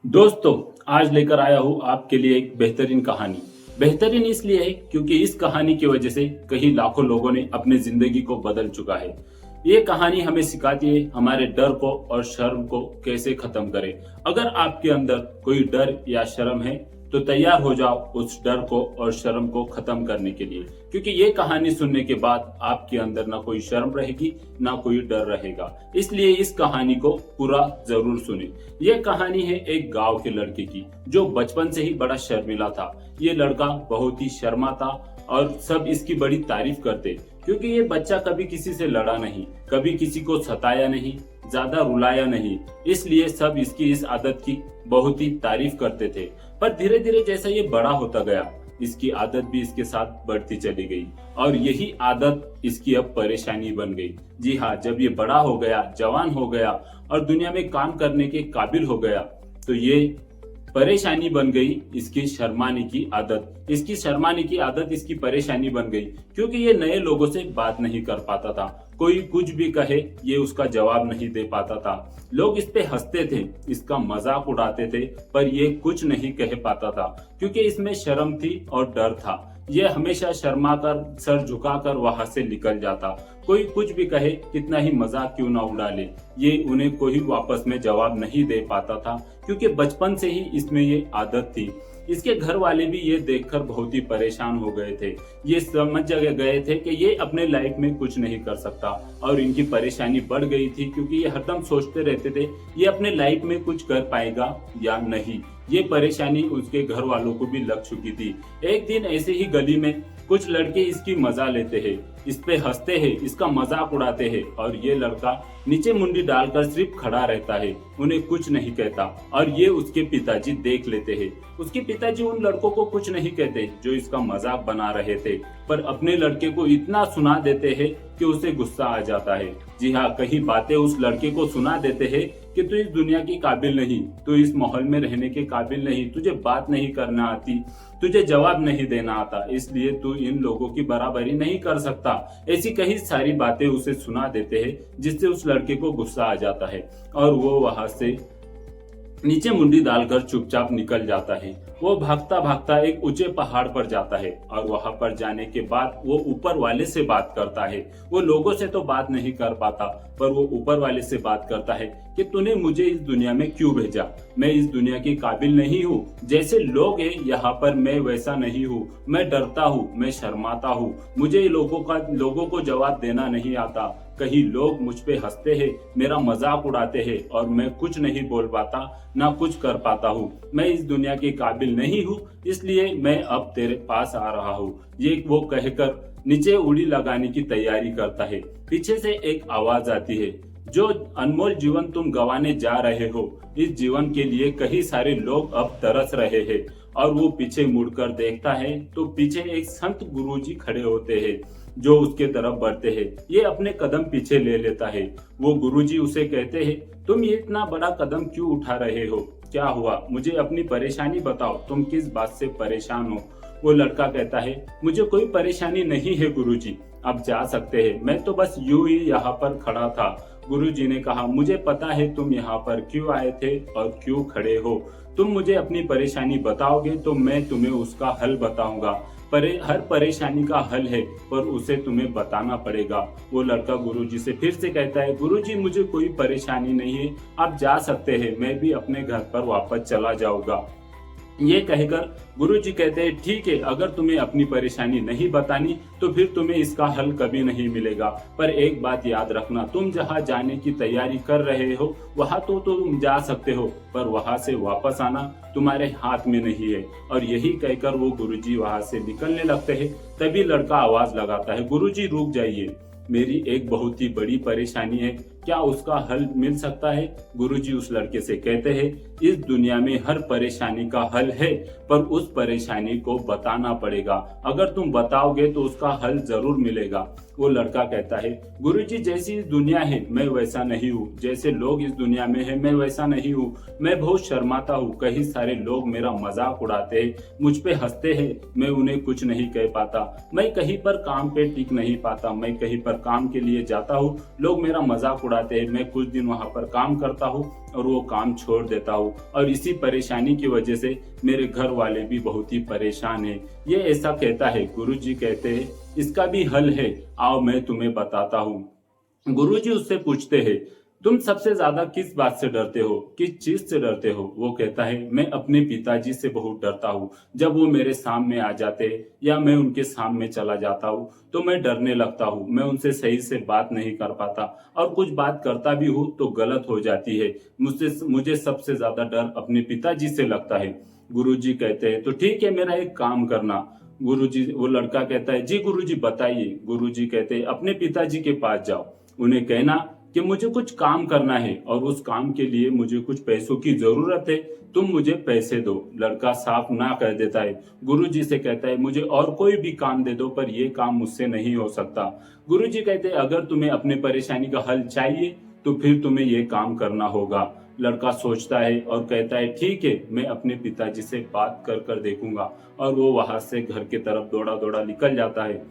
दोस्तों, आज लेकर आया हूँ आपके लिए एक बेहतरीन कहानी। बेहतरीन इसलिए है क्योंकि इस कहानी की वजह से कई लाखों लोगों ने अपनी जिंदगी को बदल चुका है। ये कहानी हमें सिखाती है हमारे डर को और शर्म को कैसे खत्म करें। अगर आपके अंदर कोई डर या शर्म है तो तैयार हो जाओ उस डर को और शर्म को खत्म करने के लिए, क्योंकि ये कहानी सुनने के बाद आपके अंदर ना कोई शर्म रहेगी ना कोई डर रहेगा। इसलिए इस कहानी को पूरा जरूर सुने। ये कहानी है एक गांव के लड़के की जो बचपन से ही बड़ा शर्मिला था। ये लड़का बहुत ही शर्माता और सब इसकी बड़ी तारीफ करते, क्योंकि ये बच्चा कभी किसी से लड़ा नहीं, कभी किसी को सताया नहीं, ज्यादा रुलाया नहीं। इसलिए सब इसकी इस आदत की बहुत ही तारीफ करते थे। पर धीरे धीरे जैसा ये बड़ा होता गया, इसकी आदत भी इसके साथ बढ़ती चली गई और यही आदत इसकी अब परेशानी बन गई। जी हाँ, जब ये बड़ा हो गया, जवान हो गया और दुनिया में काम करने के काबिल हो गया, तो ये परेशानी बन गई इसकी शर्माने की आदत। इसकी शर्माने की आदत इसकी परेशानी बन गई, क्योंकि ये नए लोगों से बात नहीं कर पाता था। कोई कुछ भी कहे ये उसका जवाब नहीं दे पाता था। लोग इस पे हंसते थे, इसका मजाक उड़ाते थे, पर ये कुछ नहीं कह पाता था क्योंकि इसमें शर्म थी और डर था। ये हमेशा शर्मा कर सर झुकाकर वहां से निकल जाता। कोई कुछ भी कहे, कितना ही मजाक क्यों ना उड़ा ले, ये उन्हें कोई वापस में जवाब नहीं दे पाता था, क्योंकि बचपन से ही इसमें ये आदत थी। इसके घर वाले भी ये देखकर बहुत ही परेशान हो गए थे। ये समझ गए थे कि ये अपने लाइफ में कुछ नहीं कर सकता और इनकी परेशानी बढ़ गई थी, क्योंकि ये हरदम सोचते रहते थे ये अपने लाइफ में कुछ कर पाएगा या नहीं। ये परेशानी उसके घर वालों को भी लग चुकी थी। एक दिन ऐसे ही गली में कुछ लड़के इसकी मजा लेते हैं, इस पे हंसते हैं, इसका मजाक उड़ाते हैं और ये लड़का नीचे मुंडी डालकर सिर्फ खड़ा रहता है, उन्हें कुछ नहीं कहता। और ये उसके पिताजी देख लेते हैं। उसके पिताजी उन लड़कों को कुछ नहीं कहते जो इसका मजाक बना रहे थे, पर अपने लड़के को इतना सुना देते हैं कि उसे गुस्सा आ जाता है। जी हाँ, कई बातें उस लड़के को सुना देते हैं कि तू इस दुनिया की काबिल नहीं, तू इस माहौल में रहने के काबिल नहीं, तुझे बात नहीं करना आती, तुझे जवाब नहीं देना आता, इसलिए तू इन लोगों की बराबरी नहीं कर सकता। ऐसी कई सारी बातें उसे सुना देते हैं, जिससे उस लड़के को गुस्सा आ जाता है और वो वहां से नीचे मुंडी डालकर चुपचाप निकल जाता है। वो भागता भागता एक ऊंचे पहाड़ पर जाता है और वहां पर जाने के बाद वो ऊपर वाले से बात करता है। वो लोगों से तो बात नहीं कर पाता, पर वो ऊपर वाले से बात करता है कि तूने मुझे इस दुनिया में क्यों भेजा। मैं इस दुनिया के काबिल नहीं हूँ, जैसे लोग हैं यहाँ पर मैं वैसा नहीं हूँ। मैं डरता हूँ, मैं शर्माता हूँ, मुझे लोगों को जवाब देना नहीं आता। कहीं लोग मुझ पे हंसते हैं, मेरा मजाक उड़ाते हैं और मैं कुछ नहीं बोल पाता, ना कुछ कर पाता हूँ। मैं इस दुनिया के काबिल नहीं हूँ, इसलिए मैं अब तेरे पास आ रहा हूँ। ये वो कहकर नीचे उड़ी लगाने की तैयारी करता है। पीछे से एक आवाज आती है, जो अनमोल जीवन तुम गंवाने जा रहे हो, इस जीवन के लिए कई सारे लोग अब तरस रहे हैं। और वो पीछे मुड़कर देखता है तो पीछे एक संत गुरुजी खड़े होते हैं, जो उसके तरफ बढ़ते हैं। ये अपने कदम पीछे ले लेता है। वो गुरुजी उसे कहते हैं, तुम ये इतना बड़ा कदम क्यों उठा रहे हो, क्या हुआ, मुझे अपनी परेशानी बताओ, तुम किस बात से परेशान हो। वो लड़का कहता है, मुझे कोई परेशानी नहीं है गुरुजी, आप जा सकते हैं, मैं तो बस यूं ही यहाँ पर खड़ा था। गुरुजी ने कहा, मुझे पता है तुम यहाँ पर क्यों आए थे और क्यों खड़े हो। तुम मुझे अपनी परेशानी बताओगे तो मैं तुम्हें उसका हल बताऊंगा। पर हर परेशानी का हल है, पर उसे तुम्हें बताना पड़ेगा। वो लड़का गुरुजी से फिर से कहता है, गुरुजी मुझे कोई परेशानी नहीं है, आप जा सकते हैं, मैं भी अपने घर पर वापस चला जाऊंगा। ये कहकर गुरुजी कहते हैं, ठीक है, अगर तुम्हें अपनी परेशानी नहीं बतानी तो फिर तुम्हें इसका हल कभी नहीं मिलेगा। पर एक बात याद रखना, तुम जहाँ जाने की तैयारी कर रहे हो वहां तो तुम जा सकते हो, पर वहां से वापस आना तुम्हारे हाथ में नहीं है। और यही कहकर वो गुरुजी वहां से निकलने लगते हैं। तभी लड़का आवाज लगाता है, गुरुजी रुक जाइए, मेरी एक बहुत ही बड़ी परेशानी है, क्या उसका हल मिल सकता है। गुरुजी उस लड़के से कहते हैं, इस दुनिया में हर परेशानी का हल है, पर उस परेशानी को बताना पड़ेगा। अगर तुम बताओगे तो उसका हल जरूर मिलेगा। वो लड़का कहता है, गुरुजी जैसी इस दुनिया है मैं वैसा नहीं हूँ, जैसे लोग इस दुनिया में है मैं वैसा नहीं हूँ। मैं बहुत शर्माता हूँ, कई सारे लोग मेरा मजाक उड़ाते हैं, मुझ पे हंसते हैं, मैं उन्हें कुछ नहीं कह पाता। मैं कहीं पर काम पे टिक नहीं पाता, मैं कहीं पर काम के लिए जाता हूँ, लोग मेरा मजाक उड़ाते हैं। मैं कुछ दिन वहां पर काम करता हूँ और वो काम छोड़ देता हूँ, और इसी परेशानी की वजह से मेरे घर वाले भी बहुत ही परेशान हैं। ये ऐसा कहता है। गुरुजी कहते हैं इसका भी हल है, आओ मैं तुम्हें बताता हूँ। गुरुजी उससे पूछते हैं तुम सबसे ज्यादा किस बात से डरते हो, किस चीज से डरते हो? वो कहता है मैं अपने पिताजी से बहुत डरता हूँ। जब वो मेरे सामने आ जाते या मैं उनके सामने चला जाता हूँ तो मैं डरने लगता हूँ। मैं उनसे सही से बात नहीं कर पाता, और कुछ बात करता भी हूँ तो गलत हो जाती है। मुझे सबसे ज्यादा डर अपने पिताजी से लगता है। गुरुजी कहते हैं तो ठीक है, मेरा एक काम करना। वो लड़का कहता है जी गुरुजी बताइए। गुरुजी कहते हैं अपने पिताजी के पास जाओ, उन्हें कहना कि मुझे कुछ काम करना है और उस काम के लिए मुझे कुछ पैसों की जरूरत है, तुम मुझे पैसे दो। लड़का साफ ना कह देता है। गुरुजी से कहता है मुझे और कोई भी काम दे दो, पर यह काम मुझसे नहीं हो सकता। गुरुजी कहते हैं अगर तुम्हें अपनी परेशानी का हल चाहिए तो फिर तुम्हें यह काम करना होगा। लड़का सोचता है और कहता है ठीक है, मैं अपने पिताजी से बात कर देखूंगा। और वो वहां से घर की तरफ दौड़ा दौड़ा निकल जाता है।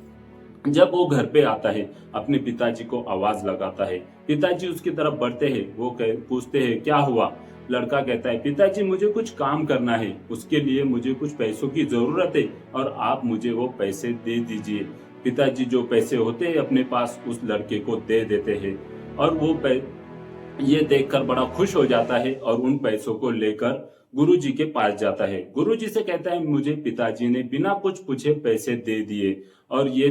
जब वो घर पे आता है अपने पिताजी को आवाज लगाता है। पिताजी उसकी तरफ बढ़ते हैं। वो पूछते हैं क्या हुआ? लड़का कहता है पिताजी मुझे कुछ काम करना है, उसके लिए मुझे कुछ पैसों की जरूरत है और आप मुझे वो पैसे दे दीजिए। पिताजी जो पैसे होते हैं अपने पास उस लड़के को दे देते हैं, और वो ये देखकर बड़ा खुश हो जाता है और उन पैसों को लेकर गुरुजी के पास जाता है। गुरुजी से कहता है मुझे पिताजी ने बिना कुछ पूछे पैसे दे दिए, और ये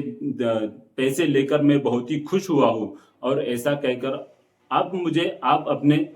पैसे लेकर मैं बहुत ही खुश हुआ हूँ। और ऐसा कहकर अब आप अपने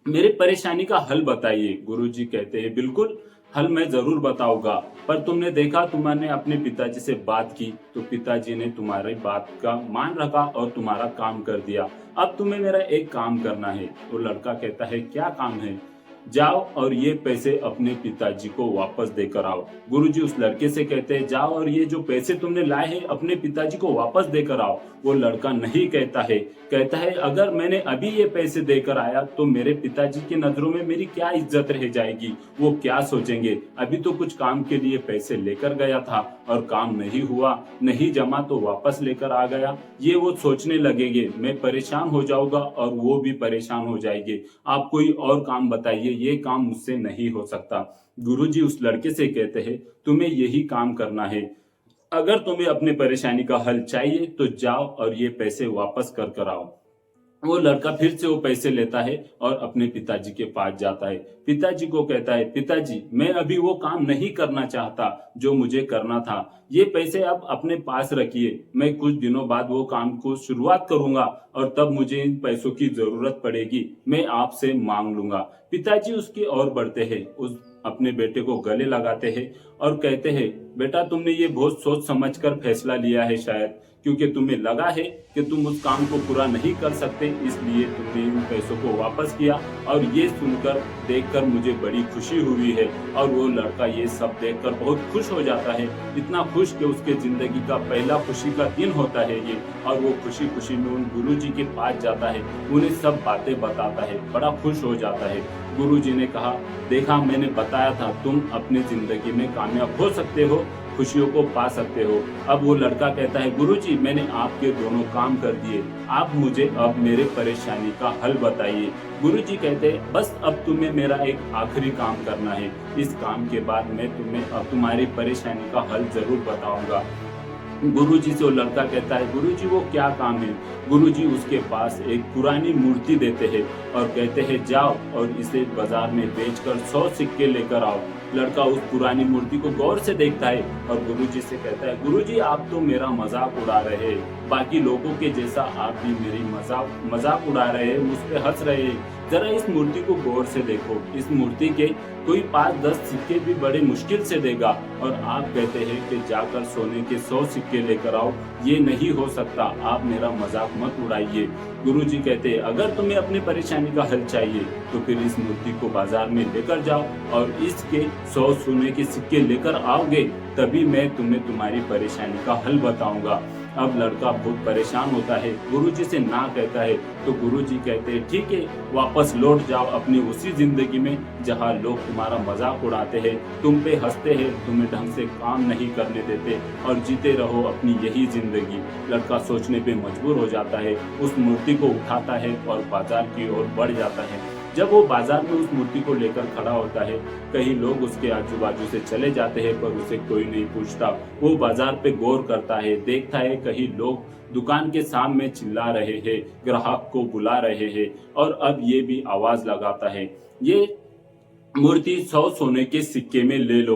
मेरी परेशानी का हल बताइए। गुरुजी कहते हैं बिल्कुल, हल मैं जरूर बताऊंगा, पर तुमने देखा तुमने अपने पिताजी से बात की तो पिताजी ने तुम्हारी बात का मान रखा और तुम्हारा काम कर दिया। अब तुम्हें मेरा एक काम करना है। तो लड़का कहता है क्या काम है? जाओ और ये पैसे अपने पिताजी को वापस देकर आओ। गुरुजी उस लड़के से कहते हैं जाओ और ये जो पैसे तुमने लाए हैं अपने पिताजी को वापस देकर आओ। वो लड़का नहीं कहता है, कहता है अगर मैंने अभी ये पैसे देकर आया तो मेरे पिताजी की नजरों में मेरी क्या इज्जत रह जाएगी, वो क्या सोचेंगे? अभी तो कुछ काम के लिए पैसे लेकर गया था और काम नहीं हुआ, नहीं जमा तो वापस लेकर आ गया, ये वो सोचने लगेंगे। मैं परेशान हो जाऊंगा और वो भी परेशान हो जाएंगे। आप कोई और काम बताइए, ये काम मुझसे नहीं हो सकता। गुरुजी उस लड़के से कहते हैं तुम्हें यही काम करना है। अगर तुम्हें अपने परेशानी का हल चाहिए तो जाओ और ये पैसे वापस कर आओ। वो लड़का फिर से वो पैसे लेता है और अपने पिताजी के पास जाता है। पिताजी को कहता है पिताजी मैं अभी वो काम नहीं करना चाहता जो मुझे करना था, ये पैसे आप अपने पास रखिए, मैं कुछ दिनों बाद वो काम को शुरुआत करूंगा और तब मुझे इन पैसों की जरूरत पड़ेगी, मैं आपसे मांग लूंगा। पिताजी उसकी ओर बढ़ते हैं, उस अपने बेटे को गले लगाते हैं और कहते हैं बेटा तुमने ये बहुत सोच समझकर फैसला लिया है, शायद क्योंकि तुम्हें लगा है कि तुम उस काम को पूरा नहीं कर सकते, इसलिए तुमने इन पैसों को वापस किया। और ये सुनकर देखकर मुझे बड़ी खुशी हुई है। और वो लड़का ये सब देखकर बहुत खुश हो जाता है, इतना खुश कि उसके जिंदगी का पहला खुशी का दिन होता है ये। और वो खुशी खुशी में उन गुरुजी के पास जाता है, उन्हें सब बातें बताता है, बड़ा खुश हो जाता है। गुरुजी ने कहा देखा मैंने बताया था तुम अपनी जिंदगी में कामयाब हो सकते हो, खुशियों को पा सकते हो। अब वो लड़का कहता है गुरुजी मैंने आपके दोनों काम कर दिए, आप मुझे अब मेरे परेशानी का हल बताइए। गुरुजी कहते हैं बस अब तुम्हें मेरा एक आखिरी काम करना है, इस काम के बाद मैं तुम्हें अब तुम्हारी परेशानी का हल जरूर बताऊंगा। गुरुजी से वो लड़का कहता है गुरुजी वो क्या काम है? गुरुजी उसके पास एक पुरानी मूर्ति देते हैं और कहते हैं जाओ और इसे बाजार में बेचकर 100 सिक्के लेकर आओ। लड़का उस पुरानी मूर्ति को गौर से देखता है और गुरुजी से कहता है गुरुजी आप तो मेरा मजाक उड़ा रहे हैं, बाकी लोगों के जैसा आप भी मेरी मजाक उड़ा रहे हैं, मुझ पे हंस रहे हैं। जरा इस मूर्ति को गौर से देखो, इस मूर्ति के कोई 5-10 सिक्के भी बड़े मुश्किल से देगा और आप कहते हैं कि जाकर सोने के 100 सिक्के लेकर आओ, ये नहीं हो सकता, आप मेरा मजाक मत उड़ाइए। गुरुजी कहते हैं अगर तुम्हें अपनी परेशानी का हल चाहिए तो फिर इस मूर्ति को बाजार में लेकर जाओ और इसके 100 सोने के सिक्के लेकर आओगे तभी मैं तुम्हें तुम्हारी परेशानी का हल बताऊंगा। अब लड़का बहुत परेशान होता है, गुरुजी से ना कहता है, तो गुरुजी कहते हैं ठीक है, वापस लौट जाओ अपनी उसी जिंदगी में जहाँ लोग तुम्हारा मजाक उड़ाते हैं, तुम पे हंसते हैं, तुम्हें ढंग से काम नहीं करने देते और जीते रहो अपनी यही जिंदगी। लड़का सोचने पे मजबूर हो जाता है, उस मूर्ति को उठाता है और बाजार की ओर बढ़ जाता है। जब वो बाजार में उस मूर्ति को लेकर खड़ा होता है, कई लोग उसके आजू बाजू से चले जाते हैं पर उसे कोई नहीं पूछता। वो बाजार पे गौर करता है, देखता है कहीं लोग दुकान के सामने चिल्ला रहे हैं, ग्राहक को बुला रहे हैं और अब ये भी आवाज लगाता है, ये मूर्ति 100 सोने के सिक्के में ले लो।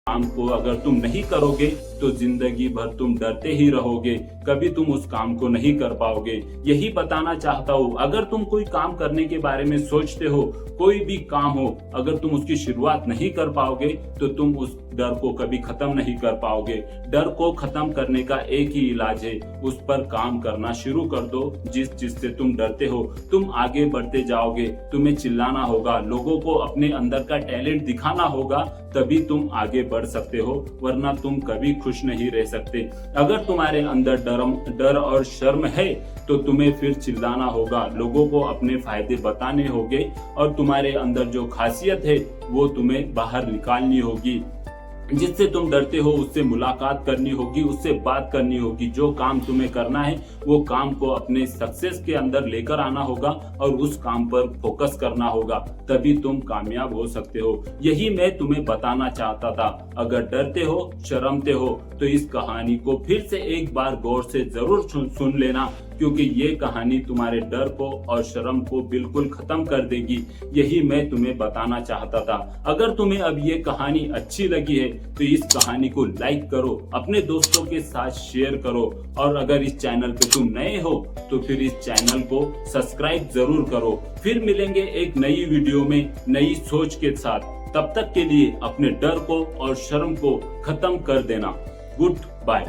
काम को अगर तुम नहीं करोगे तो जिंदगी भर तुम डरते ही रहोगे, कभी तुम उस काम को नहीं कर पाओगे। यही बताना चाहता हूँ, अगर तुम कोई काम करने के बारे में सोचते हो, कोई भी काम हो, अगर तुम उसकी शुरुआत नहीं कर पाओगे तो तुम उस डर को कभी खत्म नहीं कर पाओगे। डर को खत्म करने का एक ही इलाज है, उस पर काम करना शुरू कर दो। जिस चीज से तुम डरते हो तुम आगे बढ़ते जाओगे। तुम्हें चिल्लाना होगा, लोगों को अपने अंदर का टैलेंट दिखाना होगा, तभी तुम आगे बढ़ सकते हो, वरना तुम कभी खुश नहीं रह सकते। अगर तुम्हारे अंदर डर और शर्म है तो तुम्हें फिर चिल्लाना होगा, लोगों को अपने फायदे बताने होंगे और तुम्हारे अंदर जो खासियत है वो तुम्हें बाहर निकालनी होगी। जिससे तुम डरते हो उससे मुलाकात करनी होगी, उससे बात करनी होगी। जो काम तुम्हें करना है वो काम को अपने सक्सेस के अंदर लेकर आना होगा और उस काम पर फोकस करना होगा, तभी तुम कामयाब हो सकते हो। यही मैं तुम्हें बताना चाहता था। अगर डरते हो, शर्मते हो तो इस कहानी को फिर से एक बार गौर से जरूर सुन लेना, क्योंकि ये कहानी तुम्हारे डर को और शर्म को बिल्कुल खत्म कर देगी। यही मैं तुम्हें बताना चाहता था। अगर तुम्हें अब ये कहानी अच्छी लगी है तो इस कहानी को लाइक करो, अपने दोस्तों के साथ शेयर करो, और अगर इस चैनल पे तुम नए हो तो फिर इस चैनल को सब्सक्राइब जरूर करो। फिर मिलेंगे एक नई वीडियो में नई सोच के साथ। तब तक के लिए अपने डर को और शर्म को खत्म कर देना। Good bye.